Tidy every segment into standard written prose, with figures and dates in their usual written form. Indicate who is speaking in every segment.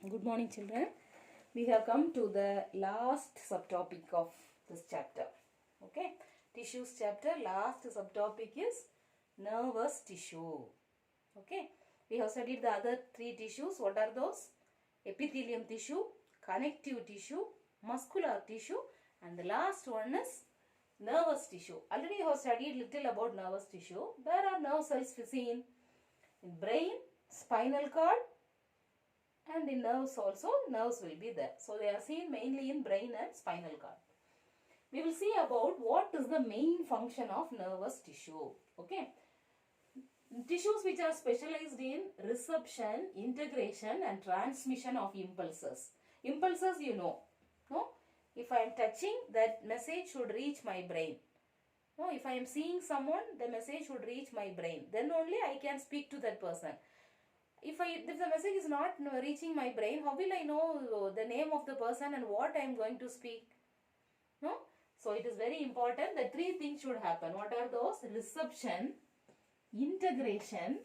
Speaker 1: Good morning, children. We have come to the last subtopic of this chapter. Okay, tissues chapter. Last subtopic is nervous tissue. Okay, we have studied the other three tissues. What are those? Epithelium tissue, connective tissue, muscular tissue, and the last one is nervous tissue. Already you have studied little about nervous tissue. Where are nerve cells seen? In brain, spinal cord, and in nerves also, nerves will be there. So they are seen mainly in brain and spinal cord. We will see about what is the main function of nervous tissue. Okay. Tissues which are specialized in reception, integration and transmission of impulses. Impulses you know. No? If I am touching, that message should reach my brain. No? If I am seeing someone, the message should reach my brain. Then only I can speak to that person. If the message is not reaching my brain, how will I know the name of the person and what I am going to speak? No? So it is very important that three things should happen. What are those? Reception, integration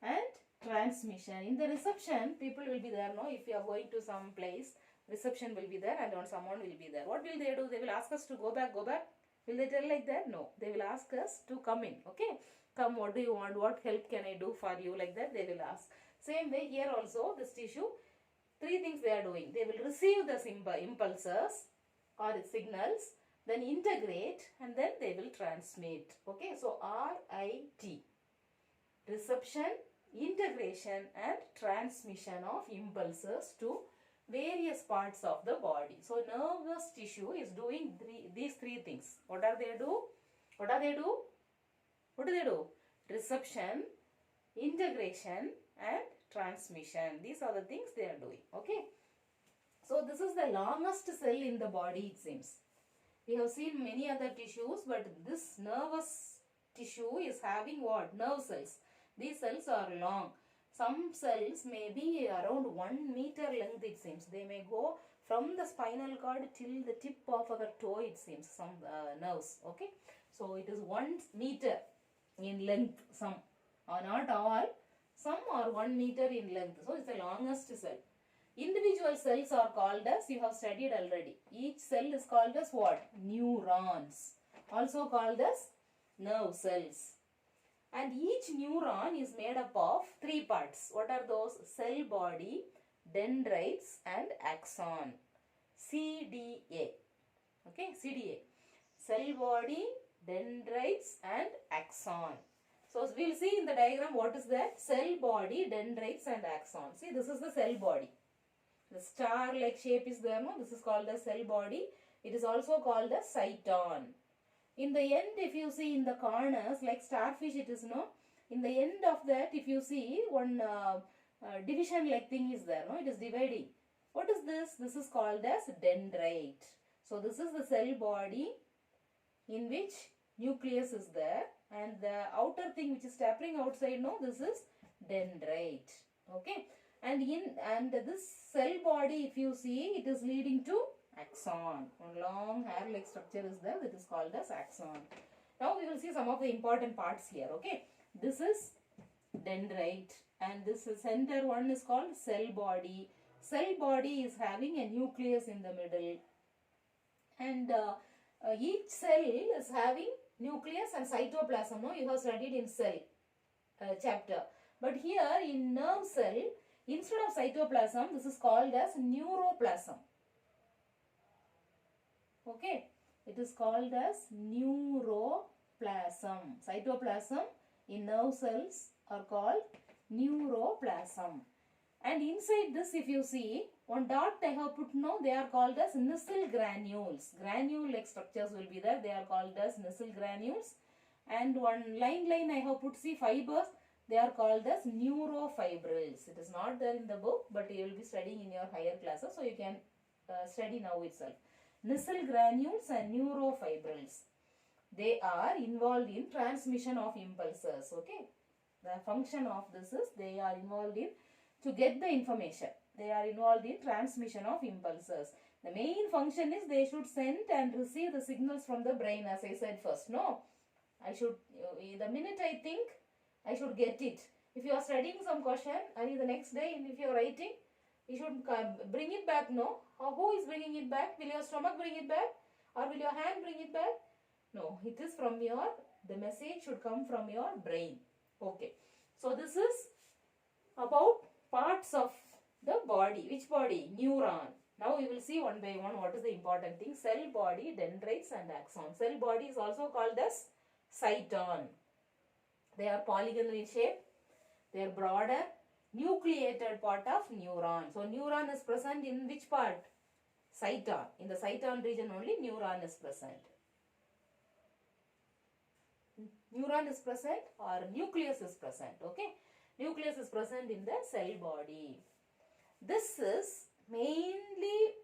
Speaker 1: and transmission. In the reception, people will be there. No? If you are going to some place, reception will be there and someone will be there. What will they do? They will ask us to go back, go back. Will they tell like that? No. They will ask us to come in. Okay. Come, what do you want? What help can I do for you? Like that they will ask. Same way here also, this tissue, three things they are doing. They will receive the impulses or signals, then integrate and then they will transmit. Okay, so RIT. Reception, integration and transmission of impulses to various parts of the body. So nervous tissue is doing these three things. What are they do? What are they do? What do they do? Reception, integration and transmission. These are the things they are doing. Okay. So this is the longest cell in the body, it seems. We have seen many other tissues, but this nervous tissue is having what? Nerve cells. These cells are long. Some cells may be around 1 meter length, it seems. They may go from the spinal cord till the tip of our toe, it seems. Some nerves. Okay. So it is 1 meter in length. Some or not all. Some are 1 meter in length. So, it's the longest cell. Individual cells are called as, you have studied already. Each cell is called as what? Neurons. Also called as nerve cells. And each neuron is made up of three parts. What are those? Cell body, dendrites and axon. CDA. Okay, CDA. Cell body, dendrites and axon. So, we will see in the diagram what is that? Cell body, dendrites and axon. See, this is the cell body. The star-like shape is there, no? This is called the cell body. It is also called the cyton. In the end, if you see in the corners, like starfish it is, no? In the end of that, if you see one division-like thing is there, no? It is dividing. What is this? This is called as dendrite. So, this is the cell body in which nucleus is there. And the outer thing which is tapering outside, no, this is dendrite. Okay. And this cell body, if you see, it is leading to axon. One long hair-like structure is there, that is called as axon. Now we will see some of the important parts here. Okay. This is dendrite and this is center one is called cell body. Cell body is having a nucleus in the middle. And each cell is having nucleus and cytoplasm. No, you have studied in cell chapter. But here in nerve cell, instead of cytoplasm, this is called as neuroplasm. Okay, it is called as neuroplasm. Cytoplasm in nerve cells are called neuroplasm. And inside this, if you see, one dot I have put now, they are called as Nissl granules. Granule-like structures will be there. They are called as Nissl granules. And one line I have put, see, fibers. They are called as neurofibrils. It is not there in the book, but you will be studying in your higher classes. So, you can study now itself. Nissl granules and neurofibrils. They are involved in transmission of impulses. Okay. The function of this is they are involved in to get the information. They are involved in transmission of impulses. The main function is they should send and receive the signals from the brain, as I said first. No, I should, the minute I think, I should get it. If you are studying some question and the next day if you are writing, You should bring it back, no? Who is bringing it back? Will your stomach bring it back? Or will your hand bring it back? No, it is from the message should come from your brain. Okay. So this is about parts of the body. Which body? Neuron. Now we will see one by one what is the important thing. Cell body, dendrites and axon. Cell body is also called as cyton. They are polygonal in shape. They are broader, nucleated part of neuron. So neuron is present in which part? Cyton. In the cyton region only neuron is present. Neuron is present or nucleus is present. Okay. Nucleus is present in the cell body. This is mainly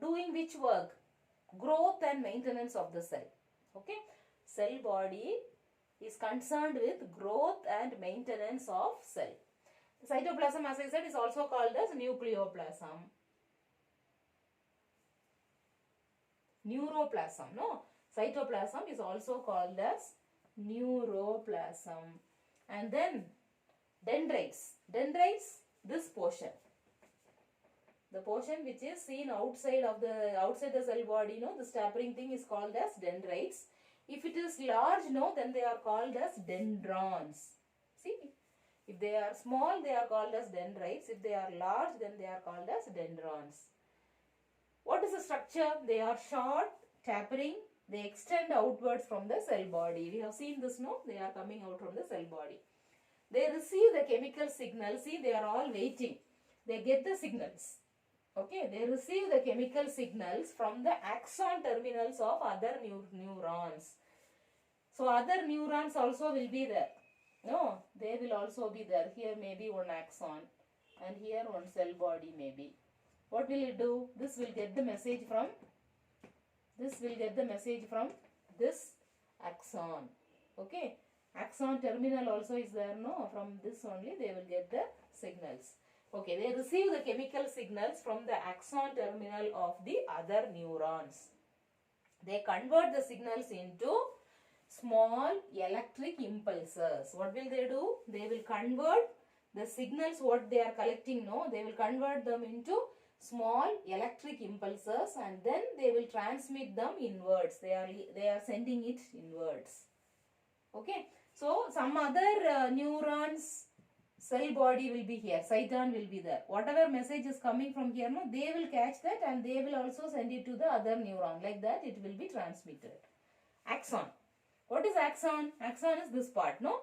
Speaker 1: doing which work? Growth and maintenance of the cell. Okay. Cell body is concerned with growth and maintenance of cell. The cytoplasm, as I said, is also called as nucleoplasm. Neuroplasm, no? Cytoplasm is also called as neuroplasm. And then dendrites. Dendrites, this portion. The portion which is seen outside the cell body, no? This tapering thing is called as dendrites. If it is large, no, then they are called as dendrons. See, if they are small, they are called as dendrites. If they are large, then they are called as dendrons. What is the structure? They are short, tapering. They extend outwards from the cell body. We have seen this, no? They are coming out from the cell body. They receive the chemical signals. See, they are all waiting. They get the signals. Okay, they receive the chemical signals from the axon terminals of other neurons. So other neurons also will be there. No, they will also be there. Here maybe one axon and here one cell body maybe. What will it do? This will get the message from this axon. Okay, axon terminal also is there. No, from this only they will get the signals. Okay, they receive the chemical signals from the axon terminal of the other neurons. They convert the signals into small electric impulses. What will they do? They will convert the signals what they are collecting, no? They will convert them into small electric impulses and then they will transmit them inwards. They are sending it inwards. Okay. So, some other neurons cell body will be here, cyton will be there. Whatever message is coming from here, no, they will catch that and they will also send it to the other neuron. Like that it will be transmitted. Axon. What is axon? Axon is this part, no?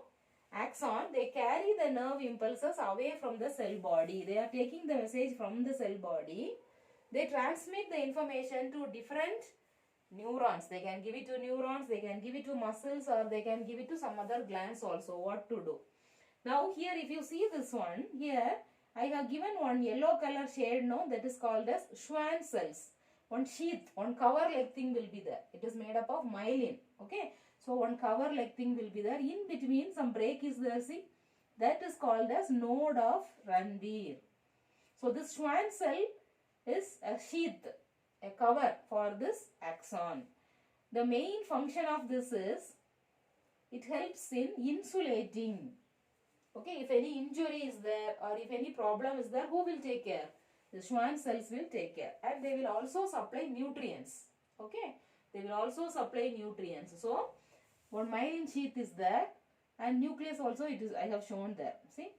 Speaker 1: Axon, they carry the nerve impulses away from the cell body. They are taking the message from the cell body. They transmit the information to different neurons. They can give it to neurons, they can give it to muscles or they can give it to some other glands also. What to do? Now here if you see this one, here I have given one yellow color shade, no, that is called as Schwann cells. One sheath, one cover like thing will be there. It is made up of myelin. Okay. So one cover like thing will be there. In between some break is there, see. That is called as node of Ranvier. So this Schwann cell is a sheath, a cover for this axon. The main function of this is, it helps in insulating. Okay, if any injury is there or if any problem is there, who will take care? The Schwann cells will take care. And they will also supply nutrients. Okay, they will also supply nutrients. So, one myelin sheath is there and nucleus also it is, I have shown there. See,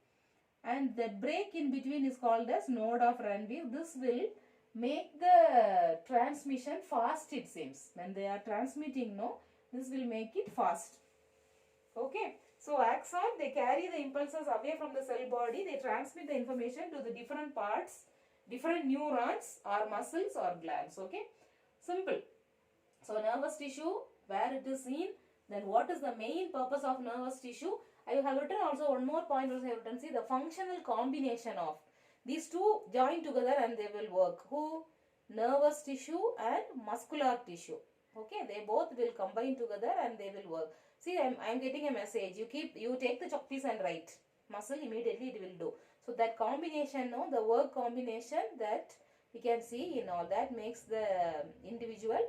Speaker 1: and the break in between is called as node of Ranvier. This will make the transmission fast, it seems. When they are transmitting, no, this will make it fast. Okay. So axon, they carry the impulses away from the cell body. They transmit the information to the different parts, different neurons or muscles or glands. Okay. Simple. So nervous tissue, where it is seen, then what is the main purpose of nervous tissue? I have written also one more point also I have written. See, the functional combination of these two join together and they will work. Who? Nervous tissue and muscular tissue. Okay, they both will combine together and they will work. See, I am getting a message. You take the chalk piece and write. Muscle, immediately it will do. So that combination, no, the work combination that we can see in all that makes the individual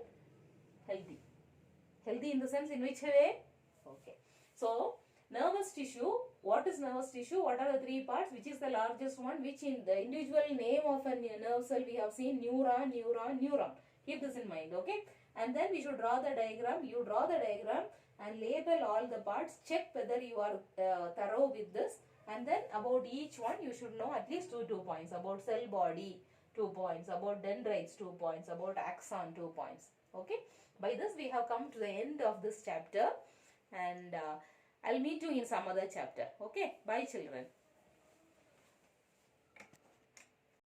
Speaker 1: healthy. Healthy in the sense in which way? Okay. So nervous tissue what is nervous tissue? What are the three parts? Which is the largest one? Which in the individual name of a nerve cell we have seen neuron, neuron, neuron. Keep this in mind, okay? And then we should draw the diagram. You draw the diagram and label all the parts. Check whether you are thorough with this. And then about each one you should know at least 2 points. About cell body 2 points. About dendrites 2 points. About axon 2 points. Okay? By this we have come to the end of this chapter. And I'll meet you in some other chapter. Okay? Bye children.